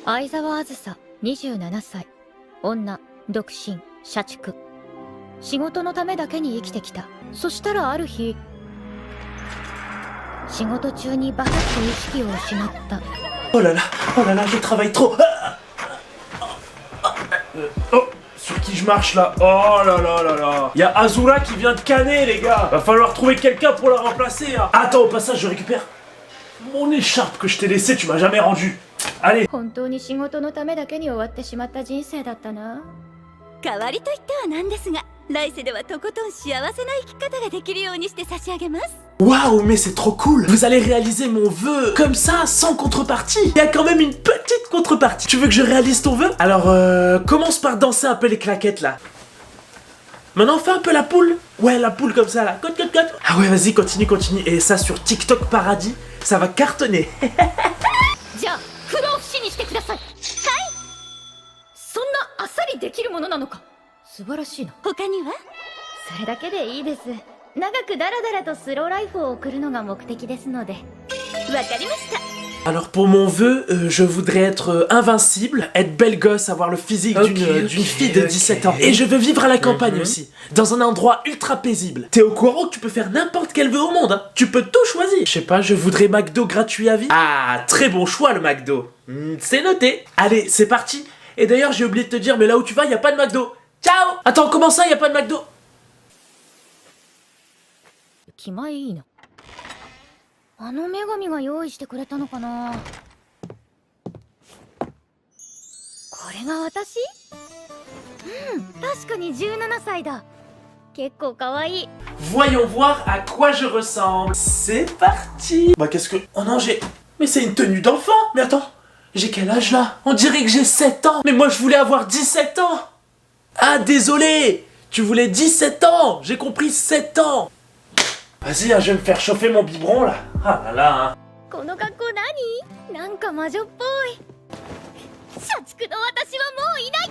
相沢あずさ、27歳。女、独身、社畜。仕事のためだけに生きてきた。そしたらある日、仕事中にバタッと意識を失った。Oh là là, je travaille trop. Oh, sur qui je marche là? Oh là là là là. Y'a Azura qui vient de canner, les gars. Va falloir trouver quelqu'un pour la remplacer. Hein. Attends, au passage, je récupère mon écharpe que je t'ai laissée, tu m'as jamais rendu. Allez. 本当に仕事のためだけに終わってしまった人生だったな。代わりといってはなんですが、来世ではとことん幸せな生き方ができるようにして差し上げます。 Waouh, mais c'est trop cool. Vous allez réaliser mon vœu comme ça, sans contrepartie. Il y a quand même une petite contrepartie. Tu veux que je réalise ton vœu? Alors, commence par danser un peu les claquettes là. Maintenant, fais un peu la poule. Ouais, la poule comme ça là. Cote, cote, cote. Ah ouais, vas-y, continue, continue. Et ça sur TikTok Paradis, ça va cartonner. じゃあ不老不死にしてください。はい。そんなあっさりできるものなのか。素晴らしいな。他には？それだけでいいです。長くダラダラとスローライフを送るのが目的ですので。わかりました。 Alors pour mon vœu, je voudrais être invincible, être belle gosse, avoir le physique d'une fille de 17 ans. Et je veux vivre à la campagne aussi, dans un endroit ultra paisible. T'es au courant que tu peux faire n'importe quel vœu au monde, hein? Tu peux tout choisir. Je sais pas, je voudrais McDo gratuit à vie. Ah, très bon choix le McDo. C'est noté. Allez, c'est parti. Et d'ailleurs, j'ai oublié de te dire, mais là où tu vas, y a pas de McDo. Ciao. Attends, comment ça, y a pas de McDo? 気前いいな。あの女神が用意してくれたのかな。これが私？確かに17歳だ。結構可愛い。Voyons voir à quoi je ressemble. C'est parti. Bah qu'est-ce que... Oh non, j'ai... Mais c'est une tenue d'enfant. Mais attends, j'ai quel âge là? On dirait que j'ai 7 ans. Mais moi je voulais avoir 17 ans. Ah désolé. Tu voulais 17 ans. J'ai compris 7 ans. Vas-y, hein, je vais me faire chauffer mon biberon là. Ah là là. Hein. この格好何？なんか魔女っぽい。社畜の私はもういない。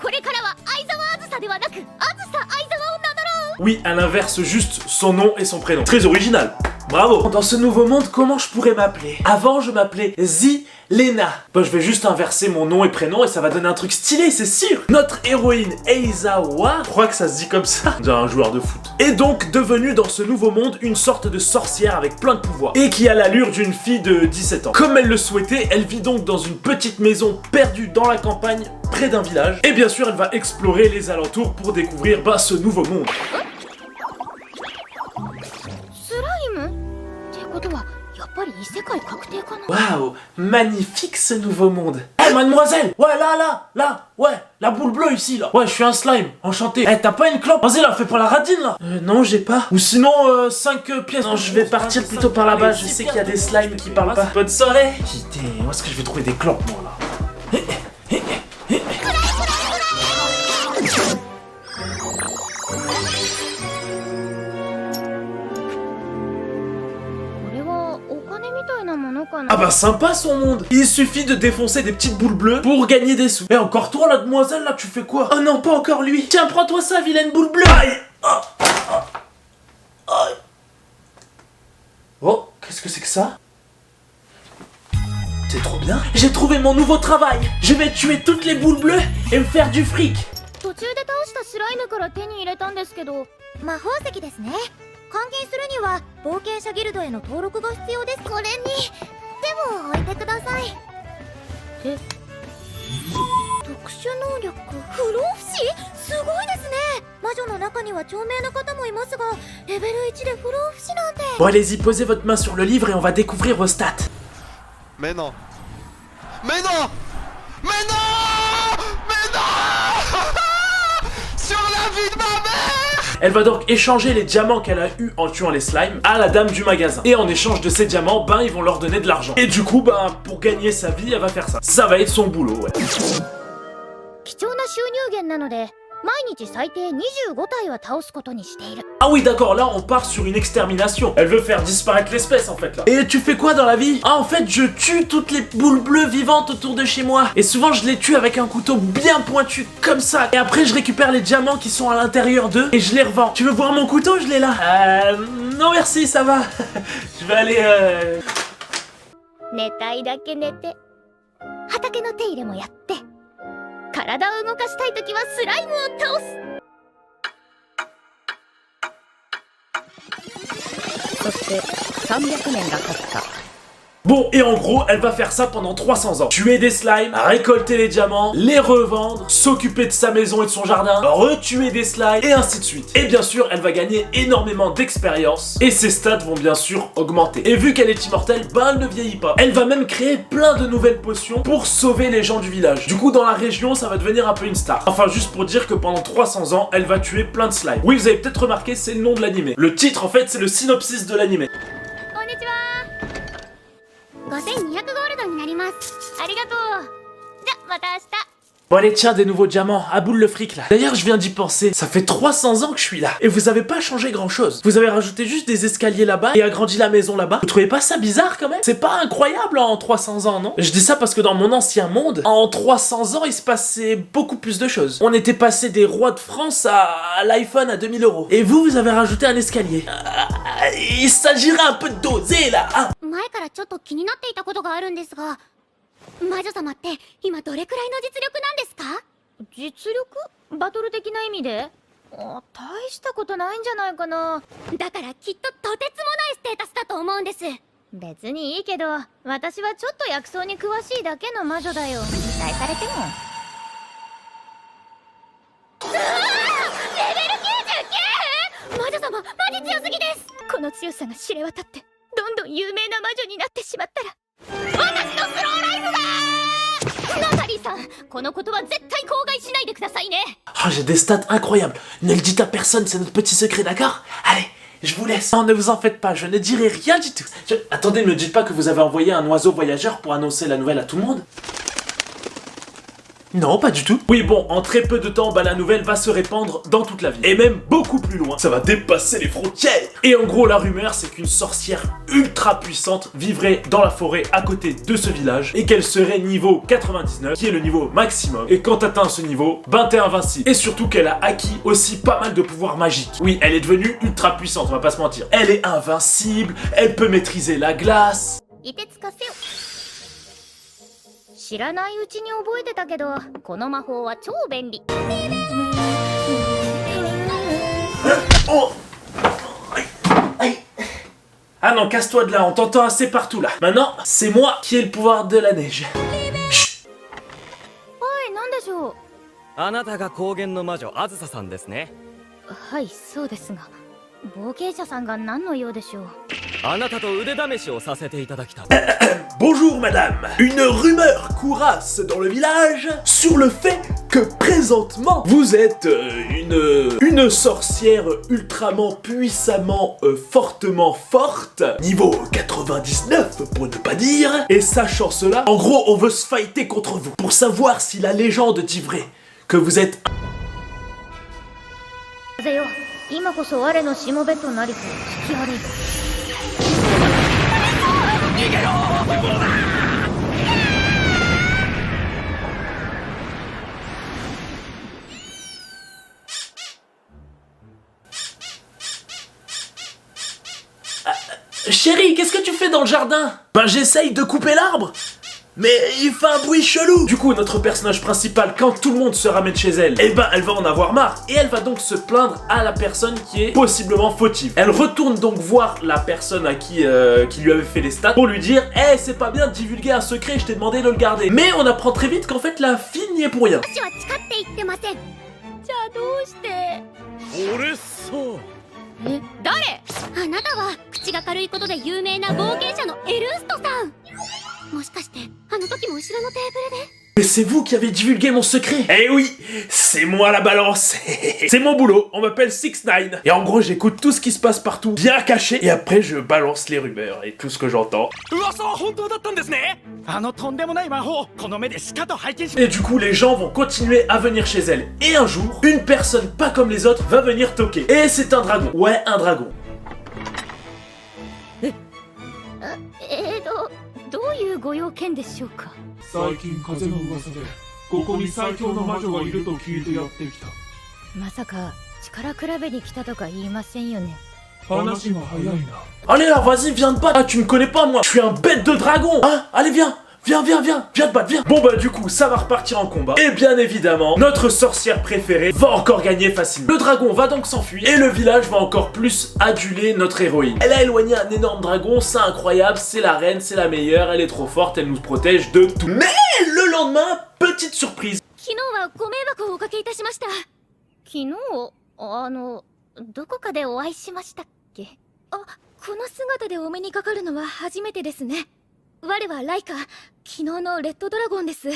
これからは相沢あずさではなく、あずさ相沢を名乗ろう。 Oui, à l'inverse, juste son nom et son prénom. Très original. Bravo. Dans ce nouveau monde, comment je pourrais m'appeler? Avant, je m'appelais Zilena. Bah, je vais juste inverser mon nom et prénom et ça va donner un truc stylé, c'est sûr. Notre héroïne, Eizawa, je crois que ça se dit comme ça, on dirait un joueur de foot, est donc devenue dans ce nouveau monde une sorte de sorcière avec plein de pouvoirs et qui a l'allure d'une fille de 17 ans. Comme elle le souhaitait, elle vit donc dans une petite maison perdue dans la campagne, près d'un village. Et bien sûr, elle va explorer les alentours pour découvrir ce nouveau monde. スライム？ってことはやっぱり異世界確定かな。 Waouh, magnifique ce nouveau monde. Eh mademoiselle, ouais là, ouais, la boule bleue ici là. Ouais, je suis un slime, enchanté. Eh, t'as pas une clope? Vas-y là, fais pas la radine là. Non, j'ai pas. Ou sinon 5 pièces. Non, je vais partir plutôt par là-bas, je sais qu'il y a des slimes qui parlent pas. Bonne soirée. Putain, où est-ce que je vais trouver des clopes moi là? Ah bah sympa son monde. Il suffit de défoncer des petites boules bleues pour gagner des sous. Et encore toi la demoiselle là, tu fais quoi? Oh non, pas encore lui. Tiens, prends-toi ça, vilaine boule bleue. Aïe. Aïe. Oh, qu'est-ce que c'est que ça? C'est trop bien. J'ai trouvé mon nouveau travail. Je vais tuer toutes les boules bleues et me faire du fric. 途中で倒したスライムから手に入れたんですけど。魔法石ですね。換金するには冒険者ギルドへの登録が必要です。これにでも置いてください。え？特殊能力不老不死？すごいですね。魔女の中には長命な方もいますが、レベル1で不老不死なんて。 Bon allez-y, posez votre main sur le livre et on va découvrir vos stats. Mais non. Mais non. Mais non. Mais non. Sur la vie de ma mère. Elle va donc échanger les diamants qu'elle a eu en tuant les slimes à la dame du magasin. Et en échange de ces diamants, ils vont leur donner de l'argent. Et du coup, pour gagner sa vie, elle va faire ça. Ça va être son boulot, ouais. 貴重な収入源なので、毎日最低25体は倒すことにしている。 Ah oui, d'accord, là on part sur une extermination. Elle veut faire disparaître l'espèce en fait là. Et tu fais quoi dans la vie? Ah en fait, je tue toutes les boules bleues vivantes autour de chez moi. Et souvent je les tue avec un couteau bien pointu, comme ça. Et après je récupère les diamants qui sont à l'intérieur d'eux et je les revends. Tu veux voir mon couteau? Je l'ai là. Non merci, ça va. Je vais aller 寝たいだけ寝て。畑けの手入れもやって、体を動かしたいときはスライムを倒す。そして300年が経った。 Bon, et en gros, elle va faire ça pendant 300 ans. Tuer des slimes, récolter les diamants, les revendre, s'occuper de sa maison et de son jardin, retuer des slimes, et ainsi de suite. Et bien sûr, elle va gagner énormément d'expérience, et ses stats vont bien sûr augmenter. Et vu qu'elle est immortelle, ben elle ne vieillit pas. Elle va même créer plein de nouvelles potions pour sauver les gens du village. Du coup, dans la région, ça va devenir un peu une star. Enfin, juste pour dire que pendant 300 ans, elle va tuer plein de slimes. Oui, vous avez peut-être remarqué, c'est le nom de l'animé. Le titre, en fait, c'est le synopsis de l'animé. 5200ゴールドになります。ありがとう。じゃ、また明日。 Bon allez tiens, des nouveaux diamants, à boule le fric là. D'ailleurs je viens d'y penser, ça fait 300 ans que je suis là. Et vous avez pas changé grand chose. Vous avez rajouté juste des escaliers là-bas et agrandi la maison là-bas. Vous trouvez pas ça bizarre quand même? C'est pas incroyable en 300 ans, non? Je dis ça parce que dans mon ancien monde, en 300 ans il se passait beaucoup plus de choses. On était passé des rois de France à l'iPhone à 2000 €. Et vous avez rajouté un escalier. Il s'agirait un peu de doser là, hein? 前からちょっと気になっていたことがあるんですが、魔女様って今どれくらいの実力なんですか？実力？バトル的な意味で？大したことないんじゃないかな。だからきっととてつもないステータスだと思うんです。別にいいけど、私はちょっと薬草に詳しいだけの魔女だよ。期待されても。レベル 99！ 魔女様マジ強すぎです。この強さが知れ渡ってどんどん有名な魔女になってしまったら、私のスローライフがナタリーさん、このことは絶対口外しないでくださいね。 Oh, j'ai des stats incroyables. Ne le dites à personne, c'est notre petit secret, d'accord? Allez, je vous laisse. Non, ne vous en faites pas, je ne dirai rien du tout. Attendez, ne me dites pas que vous avez envoyé un oiseau voyageur pour annoncer la nouvelle à tout le monde. Non, pas du tout. Oui, bon, en très peu de temps, bah la nouvelle va se répandre dans toute la ville. Et même beaucoup plus loin. Ça va dépasser les frontières. Et en gros, la rumeur, c'est qu'une sorcière ultra puissante vivrait dans la forêt à côté de ce village et qu'elle serait niveau 99, qui est le niveau maximum. Et quand t'atteins ce niveau, ben t'es invincible. Et surtout qu'elle a acquis aussi pas mal de pouvoirs magiques. Oui, elle est devenue ultra puissante, on va pas se mentir. Elle est invincible, elle peut maîtriser la glace. いてつかせよ。知らないうちに覚えてたけど、この魔法は超便利。 Oh. Ah non, casse-toi de là, on t'entend assez partout là. Maintenant, c'est moi qui ai le pouvoir de la neige. Chut. はい、なんでしょう。あなたが高原の魔女あずささんですね。はい、そうですが、冒険者さんが何の用でしょう。あなたと腕試しをさせていただきたい。 Bonjour madame. Une rumeur courasse dans le village sur le fait que présentement vous êtes une sorcière ultrament puissamment fortement forte, niveau 99 pour ne pas dire. Et sachant cela, en gros on veut se fighter contre vous pour savoir si la légende dit vrai, que vous êtes 風よ、今こそ我のしもべとなりと引き歩いた。 Chérie, qu'est-ce que tu fais dans le jardin? Ben j'essaye de couper l'arbre. Mais il fait un bruit chelou. Du coup, notre personnage principal, quand tout le monde se ramène chez elle, eh ben elle va en avoir marre. Et elle va donc se plaindre à la personne qui est possiblement fautive. Elle retourne donc voir la personne à qui lui avait fait les stats pour lui dire « Eh, c'est pas bien de divulguer un secret, je t'ai demandé de le garder. » Mais on apprend très vite qu'en fait la fille n'y est pour rien. 私は誓って言ってません。じゃあどうして？俺そう。え、誰？あなたは口が軽いことで有名な冒険者のエルストさん。もしかしてあの時も後ろのテーブルで。 Mais c'est vous qui avez divulgué mon secret. Eh oui, c'est moi la balance. C'est mon boulot, on m'appelle 6ix9ine. Et en gros, j'écoute tout ce qui se passe partout, bien caché, et après je balance les rumeurs et tout ce que j'entends. Et du coup, les gens vont continuer à venir chez elle. Et un jour, une personne pas comme les autres va venir toquer. Et c'est un dragon. Ouais, un dragon. どういうご用件でしょうか。 最近風の噂でここに最強の魔女がいると聞いてやってきた。まさか力比べに来たとか言いませんよね。話が早いな。 Allez là, vas-y, viens de pas. Ah, tu me connais pas, moi. Je suis un bête de dragon. Hein? Allez, viens. Viens te battre, viens. Bon bah du coup, ça va repartir en combat. Et bien évidemment, notre sorcière préférée va encore gagner facilement. Le dragon va donc s'enfuir et le village va encore plus aduler notre héroïne. Elle a éloigné un énorme dragon, c'est incroyable, c'est la reine, c'est la meilleure, elle est trop forte, elle nous protège de tout. Mais le lendemain, petite surprise. 昨日はご迷惑をおかけいたしました。昨日どこかでお会いしましたっけ？あ、この姿でお目にかかるのは初めてですね。我はライカ、昨日のレッドドラゴンです。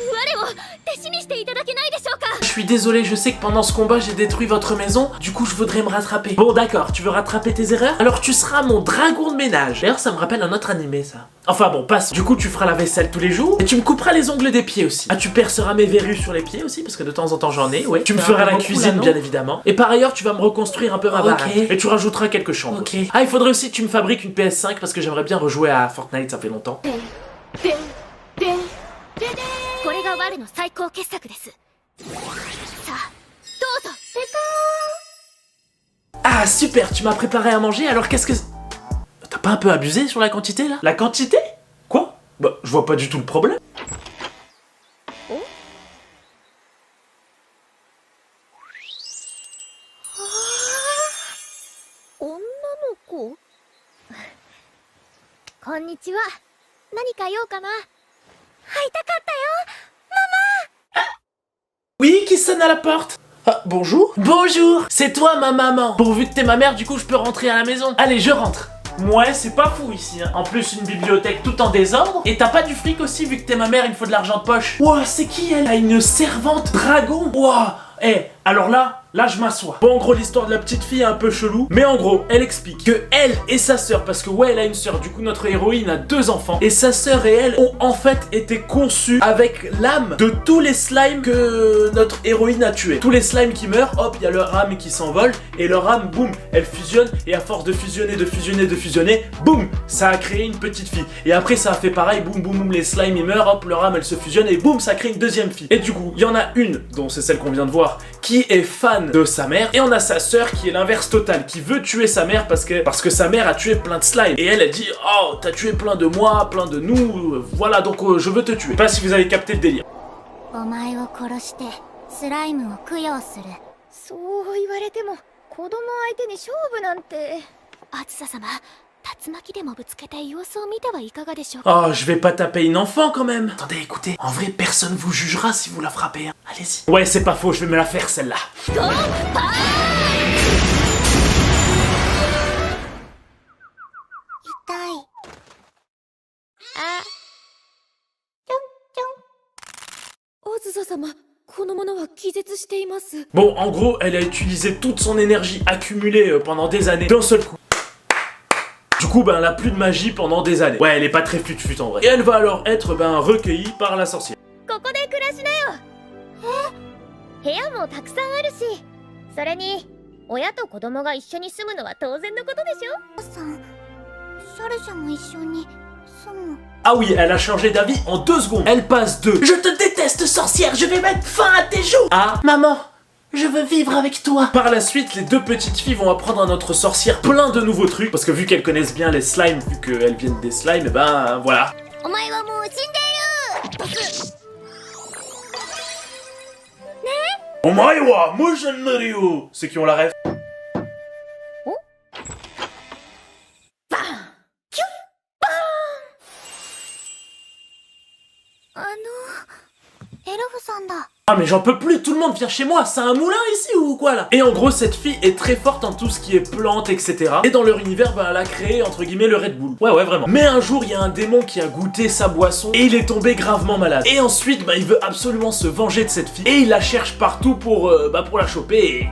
我を弟子にしていただけないでしょうか？ Je suis désolé, je sais que pendant ce combat j'ai détruit votre maison, du coup je voudrais me rattraper. Bon d'accord, tu veux rattraper tes erreurs? Alors tu seras mon dragon de ménage. D'ailleurs ça me rappelle un autre animé ça. Enfin bon, passe. Du coup tu feras la vaisselle tous les jours et tu me couperas les ongles des pieds aussi. Ah, tu perceras mes verrues sur les pieds aussi parce que de temps en temps j'en ai, ouais. Tu me feras la cuisine bien évidemment. Et par ailleurs tu vas me reconstruire un peu ma baraque. Et tu rajouteras quelques chambres. Ok. Ah, il faudrait aussi que tu me fabriques une PS5 parce que j'aimerais bien rejouer à Fortnite, ça fait longtemps. これが我の最高傑作です。さあ、どうぞ。Ah super, tu m'as préparé à manger, alors qu'est-ce que... T'as pas un peu abusé sur la quantité là? La quantité? Quoi? Bah, je vois pas du tout le problème. Oh, こんにちは。何か用かな？会いたかったよ。 Oui, qui sonne à la porte? Ah, bonjour? Bonjour! C'est toi ma maman! Pourvu que t'es ma mère, du coup je peux rentrer à la maison. Allez, je rentre. Ouais, c'est pas fou ici, hein. En plus, une bibliothèque tout en désordre. Et t'as pas du fric aussi, vu que t'es ma mère, il me faut de l'argent de poche. Ouah, c'est qui elle? Ah, une servante dragon? Ouah! Alors là je m'assois. Bon, en gros, l'histoire de la petite fille est un peu chelou, mais en gros, elle explique que elle et sa sœur, parce que ouais, elle a une sœur, du coup notre héroïne a 2 enfants, et sa sœur et elle ont en fait été conçues avec l'âme de tous les slimes que notre héroïne a tués. Tous les slimes qui meurent, hop, il y a leur âme qui s'envole, et leur âme, boum, elle fusionne, et à force de fusionner, boum, ça a créé une petite fille. Et après, ça a fait pareil, boum, boum, boum, les slimes ils meurent, hop, leur âme elle se fusionne, et boum, ça crée une deuxième fille. Et du coup, il y en a une, dont c'est celle qu'on vient de voir, qui est fan de sa mère, et on a sa sœur qui est l'inverse total, qui veut tuer sa mère parce que sa mère a tué plein de slime, et elle a dit oh t'as tué plein de moi, plein de nous, voilà donc je veux te tuer. Je sais pas si vous avez capté le délire. お前を殺してスライムを供養する。そう言われても子供相手に勝負なんて。あずさ様、竜巻でもぶつけて様子を見てはいかがでしょうか。 Oh, je vais pas taper une enfant quand même. Attendez, écoutez, en vrai personne vous jugera si vous la frappez, hein. Allez-y. Ouais, c'est pas faux, je vais me la faire celle-là. Bon, en gros, elle a utilisé toute son énergie accumulée pendant des années d'un seul coup. Du coup, ben, elle a plus de magie pendant des années. Ouais, elle est pas très fut-fut en vrai. Et elle va alors être, recueillie par la sorcière. ここで暮らしなよ。部屋もたくさんあるし、それに親と子供が一緒に住むのは当然のことでしょ。さん、シャルシャも一緒に住む。 Ah oui, elle a changé d'avis en 2 secondes. Elle passe de je te déteste sorcière, je vais mettre fin à tes jours à maman, je veux vivre avec toi. Par la suite, les 2 petites filles vont apprendre à notre sorcière plein de nouveaux trucs, parce que vu qu'elles connaissent bien les slimes, vu qu'elles viennent des slimes, et ben voilà. お前はもう死んでいる。 Omaewa, Mojanmario, ceux qui ont la rêve. エルフさんだ。 Ah mais j'en peux plus, tout le monde vient chez moi, c'est un moulin ici ou quoi là? Et en gros cette fille est très forte en tout ce qui est plantes etc. Et dans leur univers elle a créé entre guillemets le Red Bull. Ouais vraiment. Mais un jour il y a un démon qui a goûté sa boisson et il est tombé gravement malade. Et ensuite il veut absolument se venger de cette fille. Et il la cherche partout pour la choper et...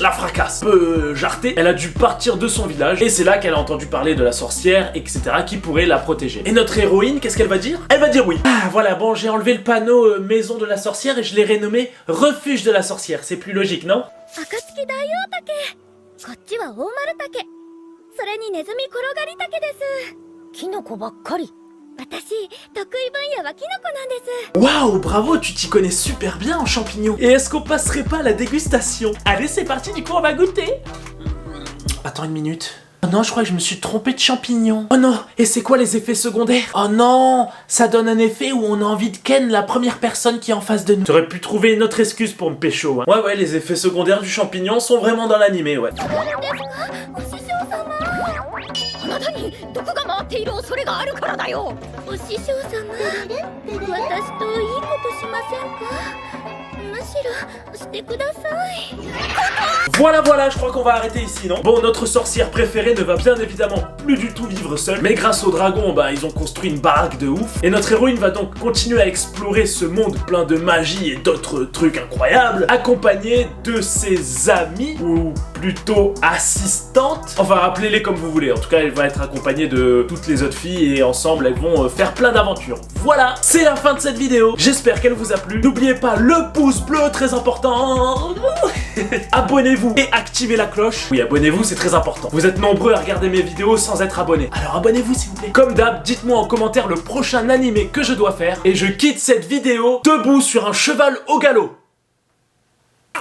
la fracasse. Un peu jartée, elle a dû partir de son village et c'est là qu'elle a entendu parler de la sorcière, etc. qui pourrait la protéger. Et notre héroïne, qu'est-ce qu'elle va dire? Elle va dire oui. Ah voilà, bon, j'ai enlevé le panneau maison de la sorcière et je l'ai rénommé refuge de la sorcière. C'est plus logique, non? 暁大王竹。こっちは大丸竹。それにネズミ転がり竹です。キノコばっかり。私、得意分野はキノコなんです。 Waouh, bravo, tu t'y connais super bien en champignons. Et est-ce qu'on passerait pas à la dégustation? Allez, c'est parti, du coup on va goûter. Attends une minute. Oh non, je crois que je me suis trompé de champignon. Oh non, et c'est quoi les effets secondaires? Oh non, ça donne un effet où on a envie de ken la première personne qui est en face de nous. J'aurais pu trouver une autre excuse pour me pécho. Hein. Ouais, les effets secondaires du champignon sont vraiment dans l'animé, ouais. あなたに毒が回っている恐れがあるからだよ。お師匠様私といいことしませんか？むしろしてください。 Voilà, je crois qu'on va arrêter ici, non? Bon, notre sorcière préférée ne va bien évidemment plus du tout vivre seule, mais grâce aux dragons, bah, ils ont construit une baraque de ouf. Et notre héroïne va donc continuer à explorer ce monde plein de magie et d'autres trucs incroyables, accompagnée de ses amis, ou plutôt assistantes. Enfin, appelez-les comme vous voulez. En tout cas, elle va être accompagnée de toutes les autres filles et ensemble, elles vont faire plein d'aventures. Voilà, c'est la fin de cette vidéo. J'espère qu'elle vous a plu. N'oubliez pas le pouce bleu, très important. Abonnez-vous et activez la cloche. Oui, abonnez-vous, c'est très important. Vous êtes nombreux à regarder mes vidéos sans être abonnés. Alors abonnez-vous s'il vous plaît. Comme d'hab, dites-moi en commentaire le prochain animé que je dois faire. Et je quitte cette vidéo debout sur un cheval au galop.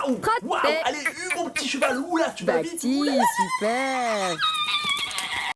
Waouh, allez, mon petit cheval, oula, tu vas vite. super.